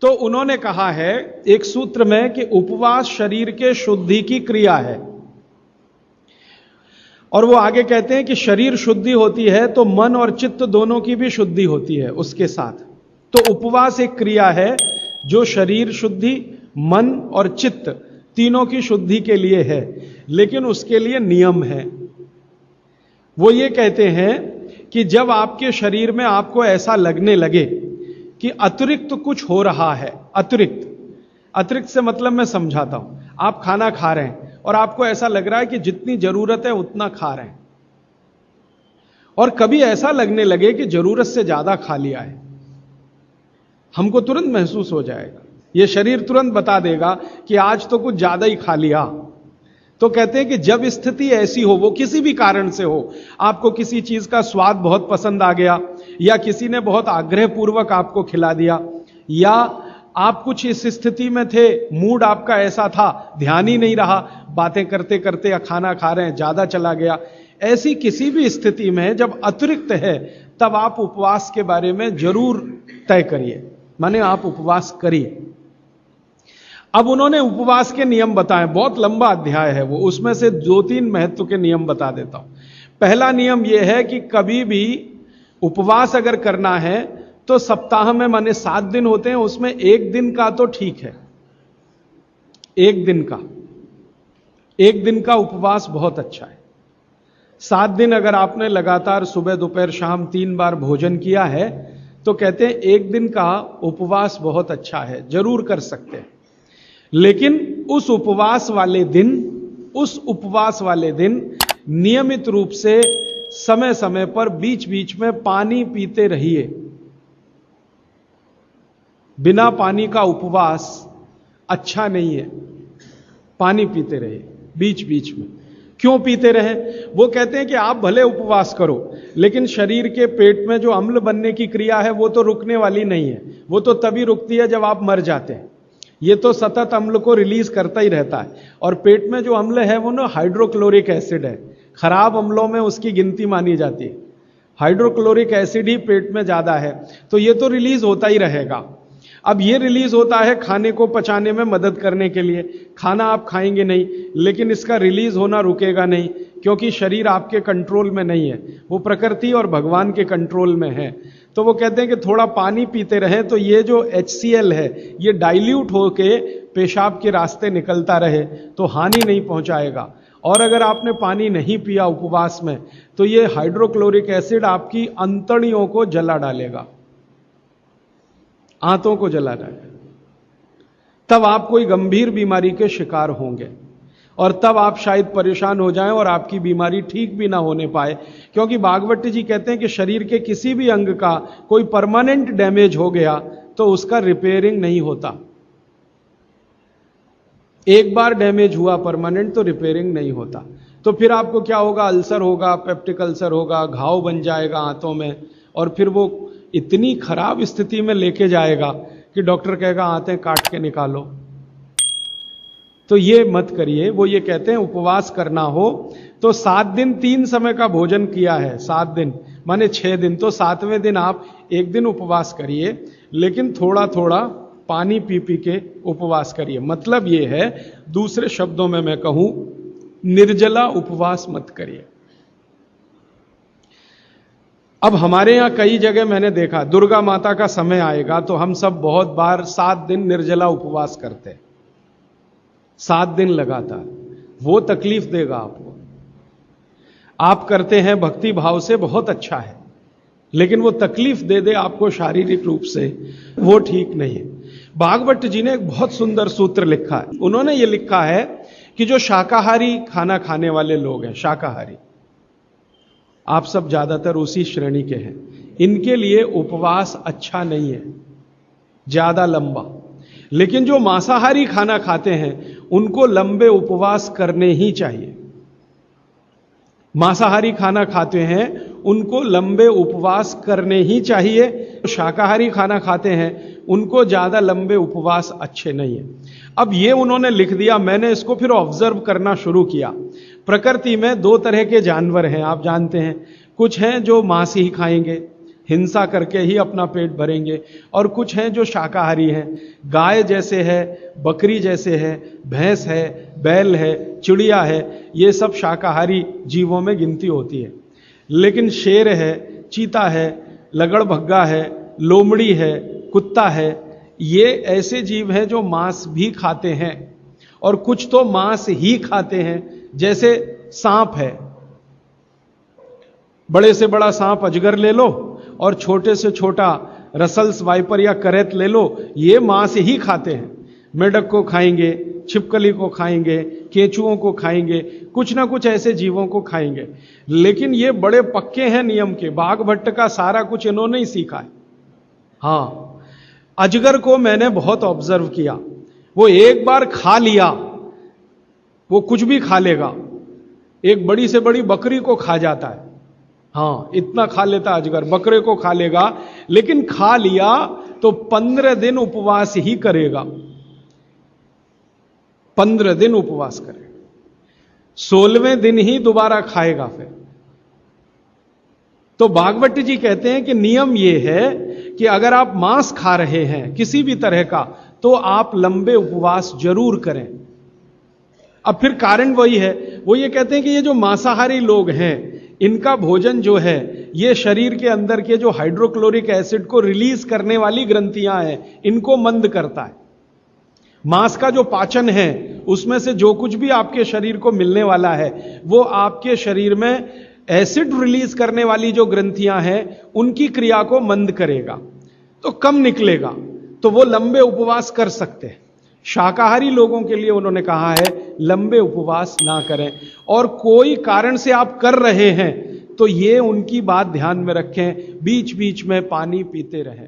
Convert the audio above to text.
तो उन्होंने कहा है एक सूत्र में कि उपवास शरीर के शुद्धि की क्रिया है। और वो आगे कहते हैं कि शरीर शुद्धि होती है तो मन और चित्त दोनों की भी शुद्धि होती है उसके साथ। तो उपवास एक क्रिया है जो शरीर शुद्धि, मन और चित्त तीनों की शुद्धि के लिए है, लेकिन उसके लिए नियम है। वो ये कहते हैं कि जब आपके शरीर में आपको ऐसा लगने लगे कि अतिरिक्त कुछ हो रहा है, अतिरिक्त से मतलब मैं समझाता हूं, आप खाना खा रहे हैं और आपको ऐसा लग रहा है कि जितनी जरूरत है उतना खा रहे हैं, और कभी ऐसा लगने लगे कि जरूरत से ज्यादा खा लिया है, हमको तुरंत महसूस हो जाएगा, यह शरीर तुरंत बता देगा कि आज तो कुछ ज्यादा ही खा लिया। तो कहते हैं कि जब स्थिति ऐसी हो, वो किसी भी कारण से हो, आपको किसी चीज का स्वाद बहुत पसंद आ गया, या किसी ने बहुत आग्रह पूर्वक आपको खिला दिया, या आप कुछ इस स्थिति में थे, मूड आपका ऐसा था, ध्यान ही नहीं रहा, बातें करते करते या खाना खा रहे हैं ज्यादा चला गया, ऐसी किसी भी स्थिति में जब अतिरिक्त है तब आप उपवास के बारे में जरूर तय करिए, माने आप उपवास करिए। अब उन्होंने उपवास के नियम बताए, बहुत लंबा अध्याय है वो, उसमें से 2-3 महत्व के नियम बता देता हूं। पहला नियम यह है कि कभी भी उपवास अगर करना है तो सप्ताह में माने 7 दिन होते हैं, उसमें एक दिन का तो ठीक है, एक दिन का उपवास बहुत अच्छा है। 7 दिन अगर आपने लगातार सुबह दोपहर शाम 3 बार भोजन किया है तो कहते हैं एक दिन का उपवास बहुत अच्छा है, जरूर कर सकते हैं। लेकिन उस उपवास वाले दिन नियमित रूप से समय समय पर बीच बीच में पानी पीते रहिए। बिना पानी का उपवास अच्छा नहीं है, पानी पीते रहिए बीच बीच में। क्यों पीते रहे? वो कहते हैं कि आप भले उपवास करो, लेकिन शरीर के पेट में जो अम्ल बनने की क्रिया है वो तो रुकने वाली नहीं है, वो तो तभी रुकती है जब आप मर जाते हैं। ये तो सतत अम्ल को रिलीज करता ही रहता है, और पेट में जो अम्ल है वो ना हाइड्रोक्लोरिक एसिड है, खराब अम्लों में उसकी गिनती मानी जाती है। हाइड्रोक्लोरिक एसिड ही पेट में ज्यादा है, तो ये तो रिलीज होता ही रहेगा। अब ये रिलीज होता है खाने को पचाने में मदद करने के लिए, खाना आप खाएंगे नहीं, लेकिन इसका रिलीज होना रुकेगा नहीं, क्योंकि शरीर आपके कंट्रोल में नहीं है, वो प्रकृति और भगवान के कंट्रोल में है। तो वो कहते हैं कि थोड़ा पानी पीते रहें, तो ये जो HCl है ये डाइल्यूट होके पेशाब के रास्ते निकलता रहे तो हानि नहीं पहुंचाएगा। और अगर आपने पानी नहीं पिया उपवास में तो ये हाइड्रोक्लोरिक एसिड आपकी अंतड़ियों को जला डालेगा, आंतों को जला डालेगा, तब आप कोई गंभीर बीमारी के शिकार होंगे, और तब आप शायद परेशान हो जाएं और आपकी बीमारी ठीक भी ना होने पाए। क्योंकि भागवत जी कहते हैं कि शरीर के किसी भी अंग का कोई परमानेंट डैमेज हो गया तो उसका रिपेयरिंग नहीं होता। एक बार डैमेज हुआ परमानेंट तो रिपेयरिंग नहीं होता। तो फिर आपको क्या होगा? अल्सर होगा, पेप्टिक अल्सर होगा, घाव बन जाएगा आंतों में, और फिर वो इतनी खराब स्थिति में लेके जाएगा कि डॉक्टर कहेगा आंतें काट के निकालो। तो ये मत करिए। वो ये कहते हैं उपवास करना हो तो 7 दिन 3 समय का भोजन किया है, 7 दिन माने 6 दिन, तो 7वें दिन आप एक दिन उपवास करिए, लेकिन थोड़ा थोड़ा पानी पी पी के उपवास करिए। मतलब ये है, दूसरे शब्दों में मैं कहूं, निर्जला उपवास मत करिए। अब हमारे यहां कई जगह मैंने देखा, दुर्गा माता का समय आएगा तो हम सब बहुत बार 7 दिन निर्जला उपवास करते हैं, 7 दिन लगातार। वो तकलीफ देगा आपको। आप करते हैं भक्ति भाव से, बहुत अच्छा है, लेकिन वो तकलीफ दे दे आपको शारीरिक रूप से, वो ठीक नहीं है। भागवत जी ने एक बहुत सुंदर सूत्र लिखा है। उन्होंने ये लिखा है कि जो शाकाहारी खाना खाने वाले लोग हैं, शाकाहारी, आप सब ज्यादातर उसी श्रेणी के हैं, इनके लिए उपवास अच्छा नहीं है ज्यादा लंबा। लेकिन जो मांसाहारी खाना खाते हैं उनको लंबे उपवास करने ही चाहिए। मांसाहारी खाना खाते हैं उनको लंबे उपवास करने ही चाहिए। शाकाहारी खाना खाते हैं उनको ज्यादा लंबे उपवास अच्छे नहीं है। अब ये उन्होंने लिख दिया, मैंने इसको फिर ऑब्जर्व करना शुरू किया। प्रकृति में 2 तरह के जानवर हैं, आप जानते हैं। कुछ हैं जो मांस ही खाएंगे, हिंसा करके ही अपना पेट भरेंगे। और कुछ हैं जो शाकाहारी हैं, गाय जैसे है, बकरी जैसे है, भैंस है, बैल है, चिड़िया है, ये सब शाकाहारी जीवों में गिनती होती है। लेकिन शेर है, चीता है, लगड़भग्गा है, लोमड़ी है, कुत्ता है, ये ऐसे जीव हैं जो मांस भी खाते हैं, और कुछ तो मांस ही खाते हैं। जैसे सांप है, बड़े से बड़ा सांप अजगर ले लो और छोटे से छोटा रसल्स वाइपर या करेत ले लो, ये मांस ही खाते हैं। मेढक को खाएंगे, छिपकली को खाएंगे, केंचुओं को खाएंगे, कुछ ना कुछ ऐसे जीवों को खाएंगे। लेकिन ये बड़े पक्के हैं नियम के, बाघ भट्ट का सारा कुछ इन्होंने ही सीखा है। हाँ, अजगर को मैंने बहुत ऑब्जर्व किया, वो एक बार खा लिया, वो कुछ भी खा लेगा। एक बड़ी से बड़ी बकरी को खा जाता है, हाँ इतना खा लेता अजगर, बकरे को खा लेगा, लेकिन खा लिया तो 15 दिन उपवास ही करेगा, 15 दिन उपवास करेगा, 16वें दिन ही दोबारा खाएगा फिर। तो भागवत जी कहते हैं कि नियम यह है कि अगर आप मांस खा रहे हैं किसी भी तरह का, तो आप लंबे उपवास जरूर करें। अब फिर कारण वही है, वो ये कहते हैं कि ये जो मांसाहारी लोग हैं, इनका भोजन जो है ये शरीर के अंदर के जो हाइड्रोक्लोरिक एसिड को रिलीज करने वाली ग्रंथियां हैं, इनको मंद करता है। मांस का जो पाचन है, उसमें से जो कुछ भी आपके शरीर को मिलने वाला है, वो आपके शरीर में एसिड रिलीज करने वाली जो ग्रंथियां हैं, उनकी क्रिया को मंद करेगा, तो कम निकलेगा, तो वो लंबे उपवास कर सकते हैं। शाकाहारी लोगों के लिए उन्होंने कहा है लंबे उपवास ना करें, और कोई कारण से आप कर रहे हैं तो ये उनकी बात ध्यान में रखें, बीच बीच में पानी पीते रहें।